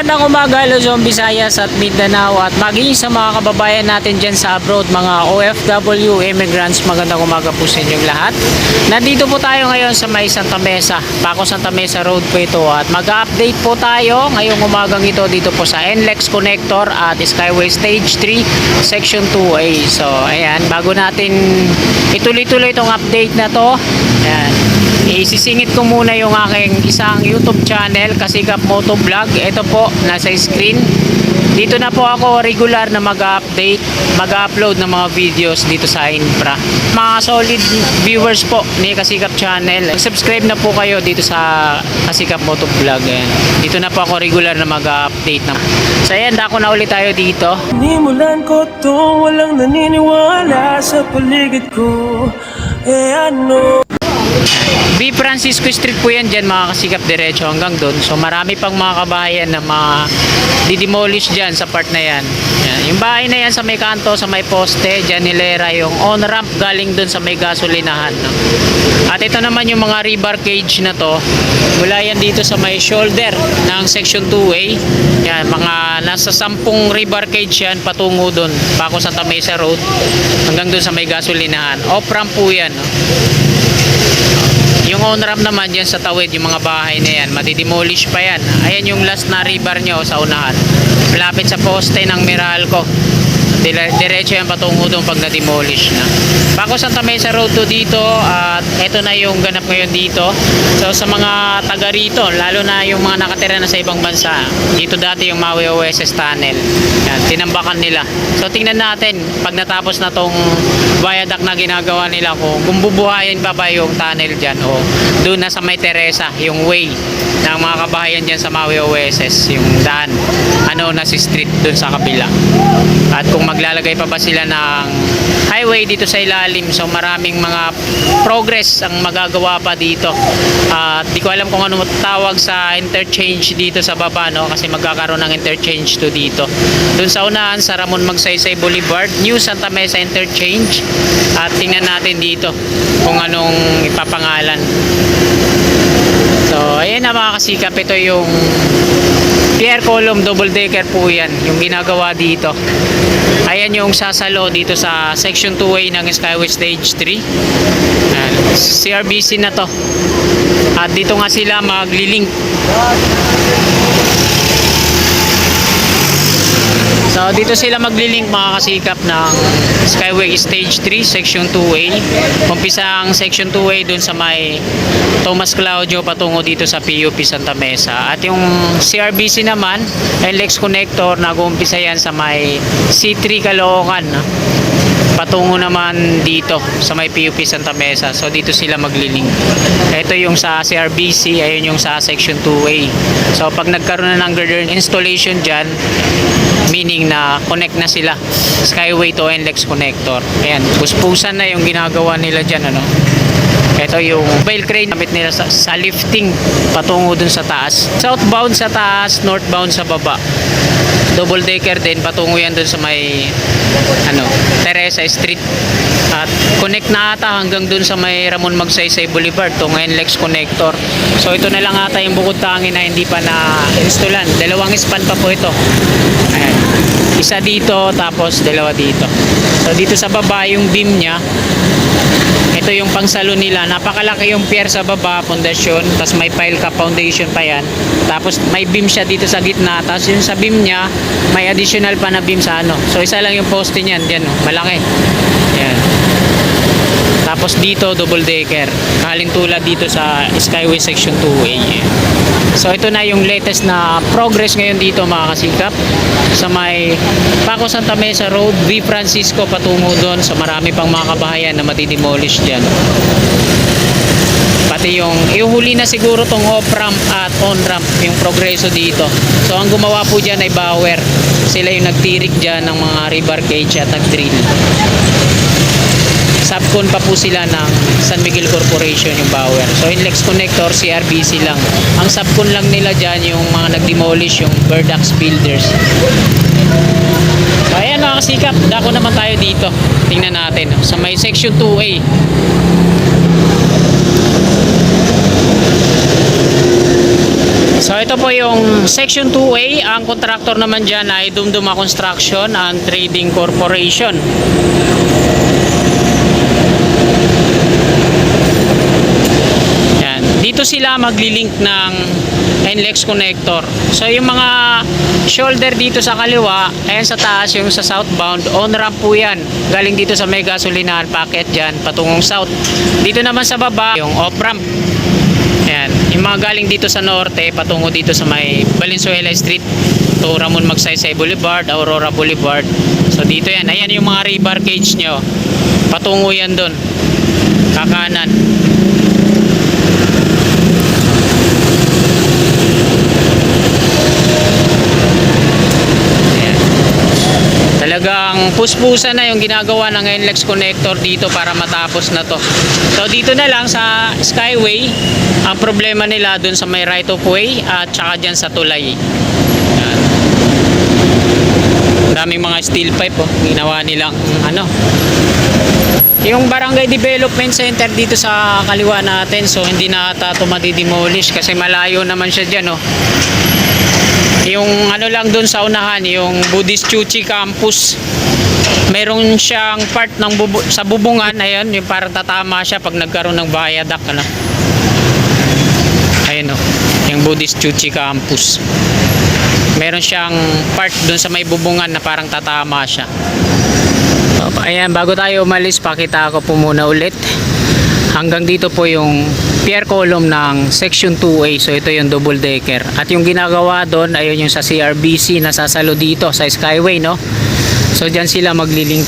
Magandang umaga Luzon, Visayas at Mindanao at maging sa mga kababayan natin dyan sa abroad, mga OFW, immigrants, magandang umaga po sa inyong lahat. Nandito po tayo ngayon sa may Santa Mesa, Paco Santa Mesa Road po ito at mag-update po tayo ngayong umagang ito dito po sa NLEX Connector at Skyway Stage 3 Section 2A. So ayan, bago natin ituloy-tuloy itong update na to, ayan, isisingit ko muna yung aking isang YouTube channel, Kasikap Moto Vlog. Ito po, nasa screen. Dito na po ako regular na mag-update, mag-upload ng mga videos dito sa Infra. Mga solid viewers po ni Kasikap channel, subscribe na po kayo dito sa Kasikap Moto Vlog. Ayan. Dito na po ako regular na mag-update. So ayan, dako na ulit tayo dito. Nimulan ko to, walang naniniwala sa paligid ko. Ano? B. Francisco Street po yan dyan, mga kasikap, diretso hanggang doon. So marami pang mga kabahayan na mga didemolish dyan sa part na yan. Yan. Yung bahay na yan sa may kanto, sa may poste, dyan nilera yung on-ramp galing doon sa may gasolinahan. No? At ito naman yung mga rebar cage na to. Mula yan dito sa may shoulder ng section 2A. Yan, mga nasa 10 rebar cage yan patungo doon, Paco Santa Mesa Road, hanggang doon sa may gasolinahan. Off-ramp po yan. No? Yung on-ramp naman dyan sa tawid, yung mga bahay na yan, madidemolish pa yan. Ayan yung last na rebar nyo sa unahan. Malapit sa poste ng Meralco. Diretso yan patungo doon pag na-demolish na. Paco Santa Mesa Road to dito at ito na yung ganap ngayon dito. So sa mga taga rito, lalo na yung mga nakatira na sa ibang bansa, dito dati yung Maui OSS Tunnel. Yan, tinambakan nila. So tingnan natin pag natapos na tong viaduct na ginagawa nila kung bubuhayin pa ba yung tunnel dyan o doon na sa may Teresa, yung way ng mga kabahayan dyan sa Maui OSS, yung daan, ano na si street doon sa kabila. At kung maglalagay pa ba sila ng highway dito sa ilalim, so maraming mga progress ang magagawa pa dito. At di ko alam kung ano tawag sa interchange dito sa baba, no? Kasi magkakaroon ng interchange to dito. Doon sa unahan sa Ramon Magsaysay Boulevard, New Santa Mesa Interchange. At tingnan natin dito kung anong ipapangalan. So ayan na mga kasikap, ito yung Pierre Colomb double decker po yan, yung ginagawa dito. Ayan yung sasalo dito sa section 2A ng Skyway Stage 3. Ayan, CRBC na to. At dito nga sila maglilink. So dito sila maglilink mga kasikap ng Skyway Stage 3 Section 2A. Umpisa ang Section 2A dun sa may Tomas Claudio patungo dito sa PUP Santa Mesa. At yung CRBC naman, NLEX Connector, nag-uumpisa yan sa may C3 Caloocan, no? Patungo naman dito sa may PUP Santa Mesa. So dito sila maglilink. Ito yung sa CRBC, ayun yung sa Section 2A. So pag nagkaroon na ng girder installation dyan, meaning na connect na sila Skyway to NLEX Connector. Ayan, puspusan na yung ginagawa nila dyan, ano. Ito yung mobile crane gamit nila sa lifting patungo dun sa taas. Southbound sa taas, northbound sa baba. Double decker din, patungo yan dun sa may Teresa Street. At connect na ata hanggang dun sa may Ramon Magsaysay Boulevard, tong NLEX Connector. So ito na lang ata yung bukod tangin na hindi pa na-installan. Dalawang span pa po ito. Ayan. Isa dito, tapos dalawa dito. So dito sa baba yung beam nya, ito yung pangsalo nila. Napakalaki yung pier sa baba, pundasyon, tapos may pile cap foundation pa yan. Tapos may beam siya dito sa gitna, tapos yung sa beam nya may additional pa na beam sa ano. So isa lang yung poste niyan, diyan, oh, malaki. Yan. Tapos dito double decker, halintulad dito sa Skyway Section 2A. So ito na yung latest na progress ngayon dito mga kasikap sa may Paco Santa Mesa Road, V. Francisco patungo doon. So marami pang mga kabahayan na matidemolish dyan. Pati yung ihuli na siguro tong off-ramp at on-ramp, yung progreso dito. So ang gumawa po dyan ay Bauer. Sila yung nagtirik dyan ng mga rebar cage at nag-drill. Subcon pa po sila ng San Miguel Corporation yung Bauer. So NLEX Connector, CRBC lang. Ang subcon lang nila dyan yung mga nag-demolish, yung Verdax Builders. So ayan mga kasikap, dako naman tayo dito. Tingnan natin sa may Section 2A. So ito po yung Section 2A. Ang contractor naman dyan ay Dumduma Construction and Trading Corporation. Yan. Dito sila maglilink ng NLEX connector. So yung mga shoulder dito sa kaliwa, ayan sa taas yung sa southbound, on ramp po yan. Galing dito sa may gasolinahan packet dyan, patungong south. Dito naman sa baba, yung off ramp. Ayan. Yung mga galing dito sa norte, patungo dito sa may Valenzuela Street to Ramon Magsaysay Boulevard, Aurora Boulevard. So dito yan. Ayan yung mga rebar cage nyo. Patungo yan dun. Kakanan. Ayan. Talagang puspusan na yung ginagawa ng NLEX connector dito para matapos na to. So dito na lang sa Skyway, ang problema nila dun sa may right of way at saka dyan sa tulay. Yan. Daming mga steel pipe ginawa nilang yung Barangay Development Center dito sa kaliwa natin, so hindi na ata ito madidemolish kasi malayo naman siya dyan yung lang dun sa unahan, yung Buddhist Chuchi Campus, meron siyang part ng sa bubungan, ayun, yung parang tatama siya pag nagkaroon ng viaduct ayun yung Buddhist Chuchi Campus, meron siyang part dun sa may bubungan na parang tatama siya. Ayan, bago tayo umalis, pakita ko po muna ulit. Hanggang dito po yung pier column ng Section 2A. So ito yung double decker. At yung ginagawa doon, ayun yung sa CRBC na sasalo dito sa Skyway, no? So dyan sila maglilink.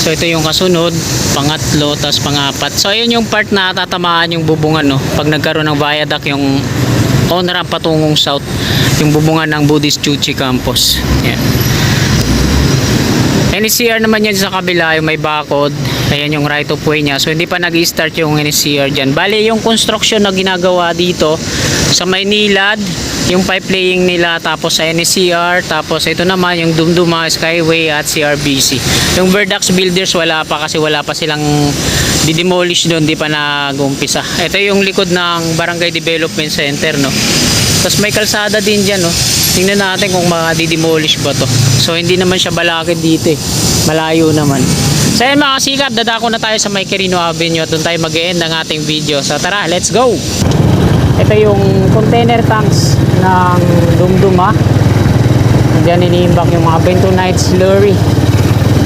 So ito yung kasunod, pangatlo, tas pangapat. So ayun yung part na tatamaan yung bubungan, no? Pag nagkaroon ng viaduct, yung on-ramp patungong south, yung bubungan ng Buddhist Chuchi Campus. Yan. NSCR naman yan sa kabila, yung may bakod. Ayan yung right of way niya. So hindi pa nag-start yung NSCR dyan. Bali yung construction na ginagawa dito sa Maynilad, yung pipe laying nila, tapos sa NSCR, tapos ito naman yung Dumduma, Skyway at CRBC. Yung Verdax Builders wala pa kasi wala pa silang didemolish doon, di pa nag-umpisa. Ito yung likod ng Barangay Development Center, no? Tapos may kalsada din dyan, no? Tingnan natin kung ma-demolish ba to. So hindi naman siya balakid dito malayo naman. So yan mga kasikap, dadako na tayo sa may Quirino Avenue at doon tayo mag-e-end ang ating video. So tara, let's go! Ito yung container tanks ng Dumduma. Diyan iniimbak yung mga bentonite slurry.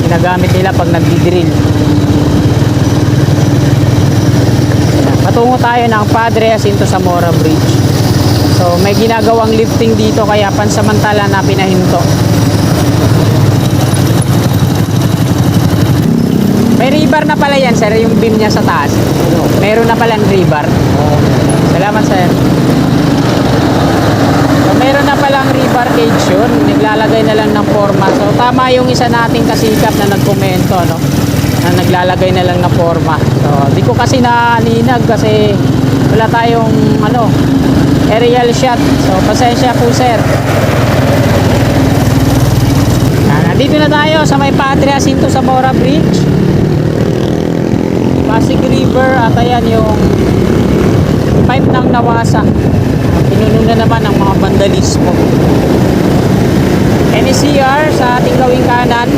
Ginagamit nila pag nagdi-drill. Patungo tayo ng Padre Jacinto Zamora Bridge. So may ginagawang lifting dito kaya pansamantala na pinahinto. May rebar na pala yan, sir, yung beam niya sa taas. Meron na pala ng rebar. Salamat, sir. So meron na palang rebar cage yun. Naglalagay na lang ng forma. So tama yung isa nating kasikap na nagkomento, no? Na naglalagay na lang ng forma. So di ko kasi naninag kasi wala tayong aerial shot. So pasensya po, sir. Nandito na tayo sa may Padre Jacinto Zamora Bridge, Pasig River, at ayan yung pipe ng nawasa. Pinuno na naman ng mga vandalismo. NCR sa ating gawing kanan.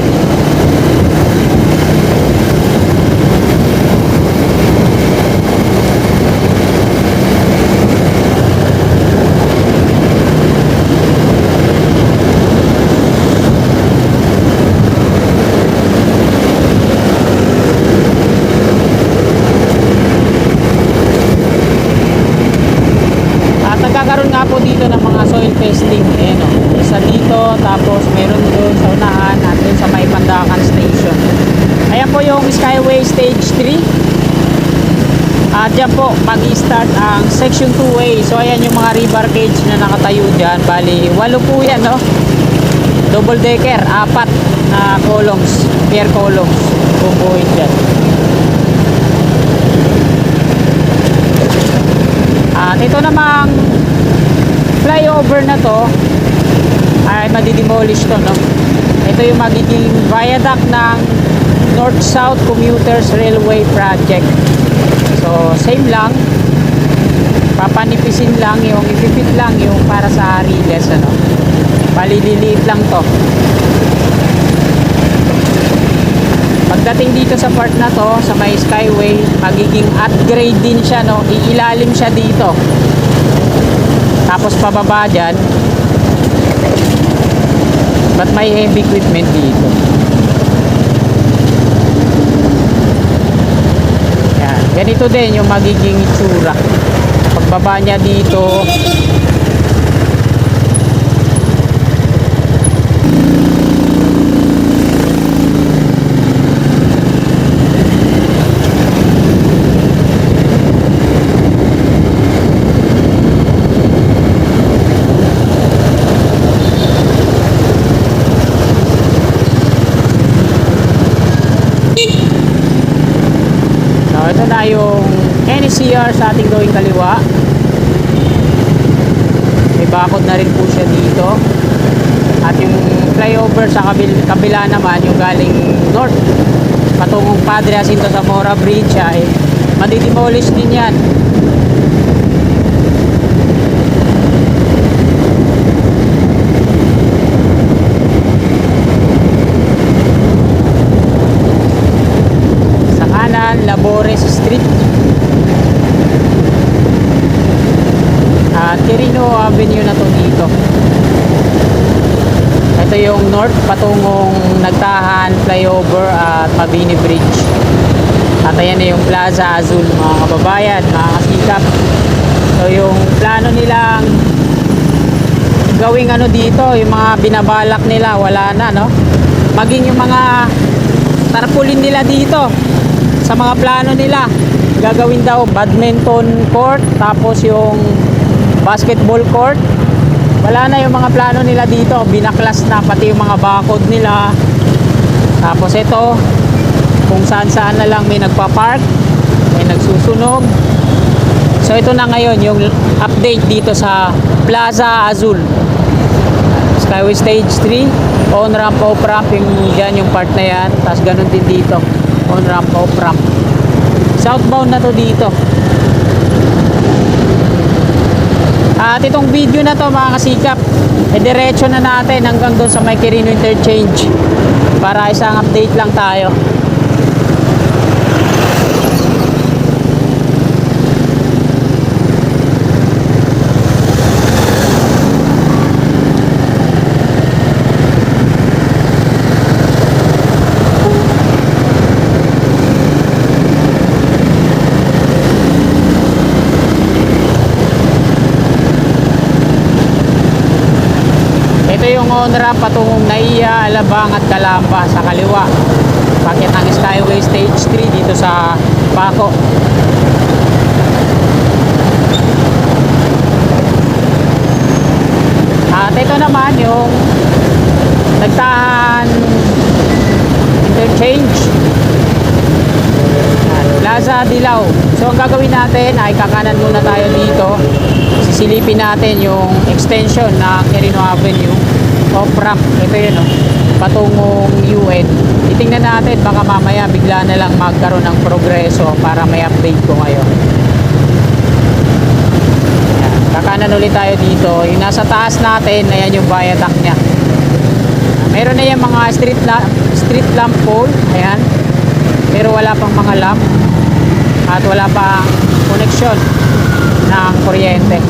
Nagkakaroon nga po dito ng mga soil testing. Isa dito, tapos meron doon sa unahan at doon sa may Pandakan Station. Ayan po yung Skyway Stage 3. At dyan po mag-start ang Section 2A. So ayan yung mga rebar cage na nakatayo dyan. Bali, 8 po yan, no? Double decker, 4 na columns, pier columns. Bubuhin dyan. At ito namang flyover na to ay madidemolish to, no? Ito yung magiging viaduct ng North-South Commuters Railway Project. So same lang, papanipisin lang yung, ipipit lang yung para sa riles, ano. Palililiit lang to. Pagdating dito sa part na to, sa may Skyway, magiging upgrade din siya, no. Iilalim siya dito. Tapos pababa dyan. But may heavy equipment dito. Yan. Ganito din yung magiging itsura. Pagbaba niya dito, ito na yung NCR sa ating gawing kaliwa. May bakod na rin po siya dito. At yung flyover sa kabila naman, yung galing north patungong Padre Jacinto Zamora Bridge, ay madidemolish din yan. Labores Street at Quirino Avenue na to dito. Ito yung north patungong Nagtahan Flyover at Mabini Bridge. At ayan na yung Plaza Azul, mga kababayan, mga kasikap. So yung plano nilang gawing ano dito, yung mga binabalak nila, wala na, no? Maging yung mga tarpaulin nila dito sa mga plano nila, gagawin daw badminton court, tapos yung basketball court. Wala na yung mga plano nila dito, binaklas na pati yung mga bakod nila. Tapos ito, kung saan saan na lang may nagpa-park, may nagsusunog. So ito na ngayon yung update dito sa Plaza Azul, Skyway Stage 3, on ramp, off ramp, yung dyan yung part na yan. Tapos ganun din dito, on ramp, off ramp. Southbound na to dito. At itong video na to, mga kasikap, diretso na natin hanggang doon sa may Quirino Interchange para isang update lang tayo. On ramp patungong Naiya, Alabang at Calamba sa kaliwa. Pakit ng Skyway Stage 3 dito sa Paco. At ito naman yung Nagtahan Interchange, Plaza Dilaw. So ang gagawin natin ay kakanan muna tayo dito. Sisilipin natin yung extension na Quirino Avenue off ramp. Ito yun, oh, patungong UN. Titingnan natin, baka mamaya bigla na lang magkaroon ng progreso para may update ko ngayon. Ayan, kakanan ulit tayo dito. Yung nasa taas natin, ayan yung viaduct nya. Meron na yung mga street lamp pole, ayan, pero wala pang mga lamp at wala pang connection ng kuryente.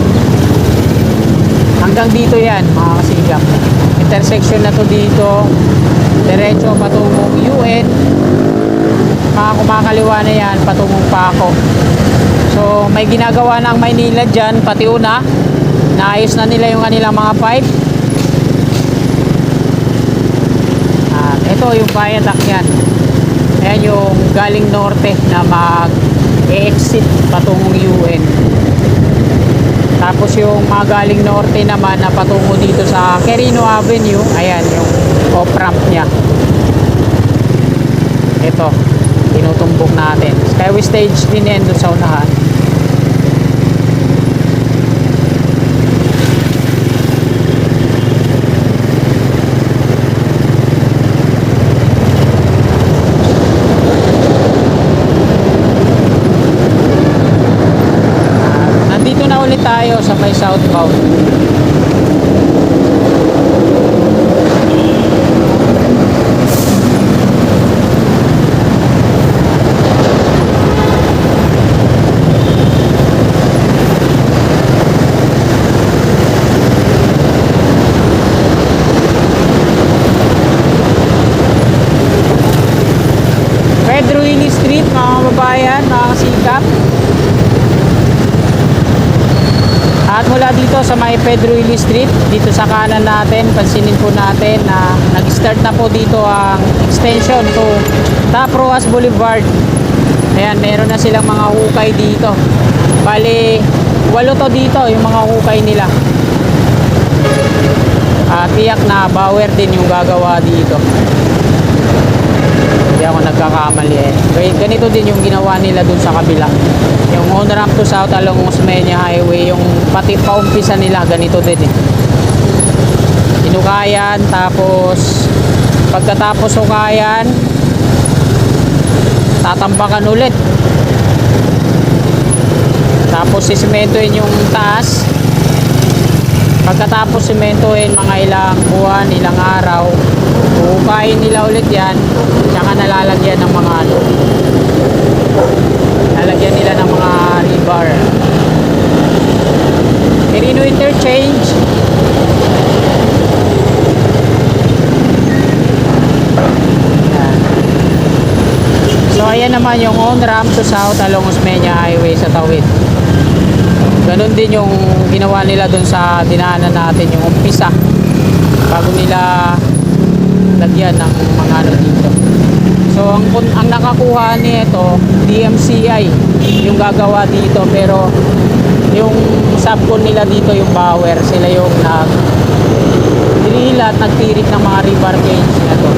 Hanggang dito yan, mga kasigap. Intersection na to dito, diretso patungong UN, mga kumakaliwa na yan patungong Paco. So may ginagawa ng Maynila dyan, pati una naayos na nila yung kanilang mga pipe. At ito yung viaduct yan. Ayan yung galing norte na mag-exit patungong UN. Tapos yung mga galing norte naman na patungo dito sa Quirino Avenue, ayan yung off ramp nya. Ito, tinutumbok natin. Skyway Stage din yan doon sa unahan. sa may southbound. Pedro Hilly Street, mga kababayan, mga kasikap. At mula dito sa may Pedro Hilly Street, dito sa kanan natin, pansinin po natin na nag-start na po dito ang extension to Top Rojas Boulevard. Ayan, meron na silang mga hukay dito. Bali, 8 to dito yung mga hukay nila. At tiyak na Bauer din yung gagawa dito. Hindi ako nagkakamali eh. Ganito din yung ginawa nila dun sa kabila. Yung on ramp to south along Osmeña Highway, yung pati paumpisa nila, ganito din eh. Hinukayan, tapos pagkatapos hukayan, tatambakan ulit. Tapos sisementoin yung taas. Pagkatapos simentoin, mga ilang buwan, ilang araw, hukayin nila ulit yan, tsaka nalalagyan ng mga ano, lalagyan nila ng mga rebar. Quirino Interchange. Ayan. So ayan naman yung on ramp to south along Osmeña Highway sa Tawid. Ganon din yung ginawa nila dun sa dinaanan natin, yung umpisa, bago nila lagyan ng mga ano dito. So ang nakakuha nito, DMCI yung gagawa dito, pero yung subcon nila dito, yung Bauer, sila yung nagdrilla at nagtirik ng mga rebar cage na to.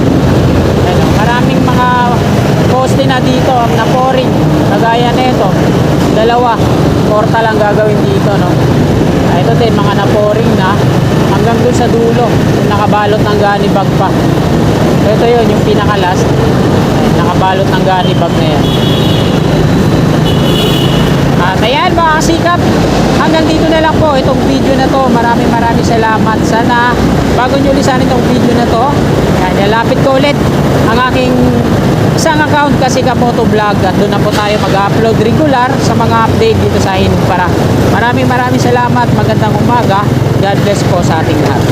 Ano, maraming mga poste na dito ang naporing, kagaya nito, 2, 4 lang gagawin dito, no. Ito din, mga naporing na hanggang dun sa dulo, yung nakabalot ng gunny bag pa. So ito yun, yung pinaka-last, nakabalot ng gunny bag na yan. At ayan mga kasikap, hanggang dito na lang po itong video na to. Maraming salamat. Sana bago nyo lisanin itong video na to, yan, nilapit ko ulit ang aking isang account, Kasikap Motovlog, at doon na po tayo mag-upload regular sa mga update dito sa Inupara. Maraming salamat. Magandang umaga. God bless po sa ating lahat.